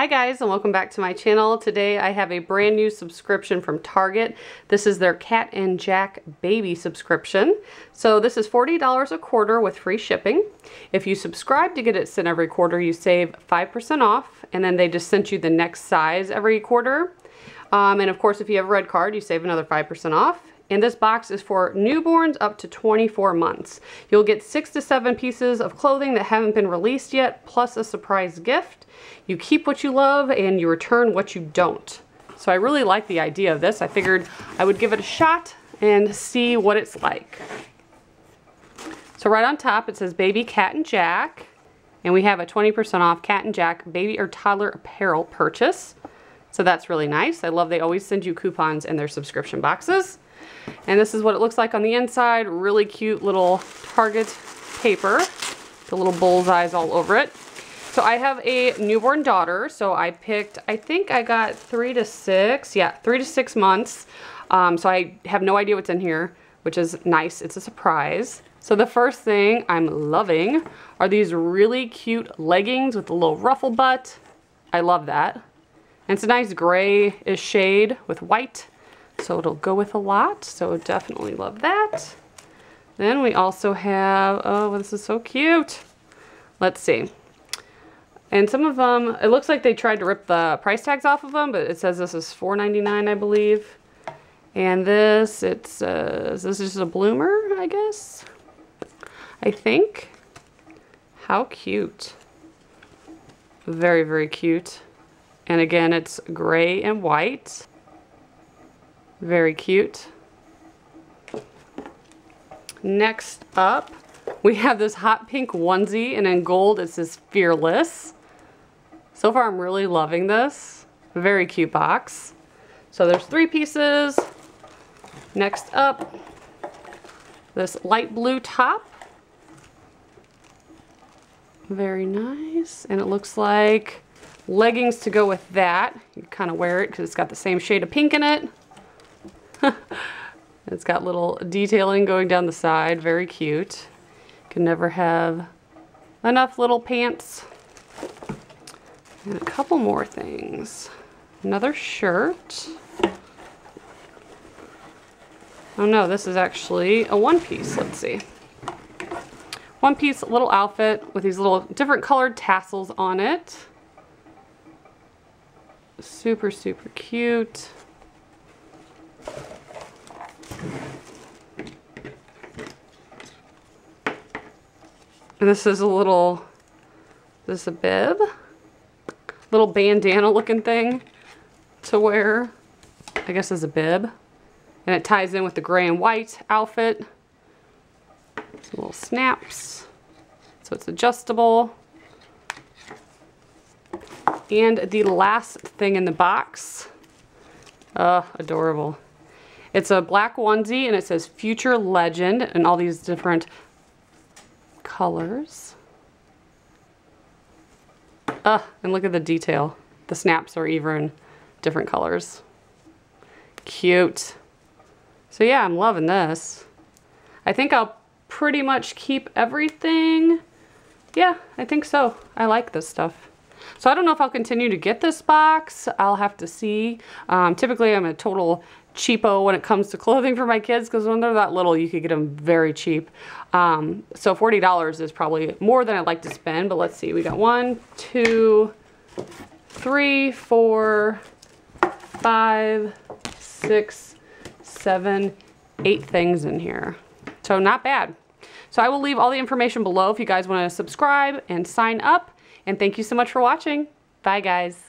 Hi guys, and welcome back to my channel. Today I have a brand new subscription from Target. This is their Cat and Jack baby subscription. So this is $40 a quarter with free shipping. If you subscribe to get it sent every quarter, you save 5% off, and then they just sent you the next size every quarter. And of course, if you have a red card, you save another 5% off. And this box is for newborns up to 24 months. You'll get 6 to 7 pieces of clothing that haven't been released yet, plus a surprise gift. You keep what you love and you return what you don't. So I really like the idea of this. I figured I would give it a shot and see what it's like. So right on top it says Baby Cat and Jack. And we have a 20% off Cat and Jack baby or toddler apparel purchase. So that's really nice. I love they always send you coupons in their subscription boxes. And this is what it looks like on the inside. Really cute little Target paper. The little bullseyes all over it. So I have a newborn daughter. So I picked, I think I got 3 to 6. Yeah, 3 to 6 months. So I have no idea what's in here, which is nice. It's a surprise. So the first thing I'm loving are these really cute leggings with a little ruffle butt. I love that. And it's a nice grayish shade with white. So it'll go with a lot, so definitely love that. Then we also have, oh, this is so cute. Let's see. And some of them, it looks like they tried to rip the price tags off of them, but it says this is $4.99, I believe. And this, it says, this is a bloomer, I guess. I think. How cute. Very, very cute. And again, it's gray and white. Very cute. Next up, we have this hot pink onesie, and in gold it says Fearless. So far I'm really loving this. Very cute box. So there's 3 pieces. Next up, this light blue top. Very nice. And it looks like leggings to go with that. You kind of wear it because it's got the same shade of pink in it. It's got little detailing going down the side. Very cute. Can never have enough little pants. And a couple more things. Another shirt. Oh no, this is actually a one-piece. Let's see. One-piece little outfit with these little different colored tassels on it. Super, super cute. And this is a little, this is a bib, little bandana looking thing to wear, I guess as a bib. And it ties in with the gray and white outfit. Some little snaps, so it's adjustable. And the last thing in the box, adorable. It's a black onesie and it says Future Legend and all these different colors. And look at the detail. The snaps are even different colors. Cute. So yeah, I'm loving this. I think I'll pretty much keep everything. Yeah, I think so. I like this stuff. So I don't know if I'll continue to get this box. I'll have to see. Typically I'm a total cheapo when it comes to clothing for my kids because when they're that little you could get them very cheap. So $40 is probably more than I'd like to spend, but let's see. We got 1, 2, 3, 4, 5, 6, 7, 8 things in here. So not bad. So I will leave all the information below if you guys want to subscribe and sign up. And thank you so much for watching. Bye guys.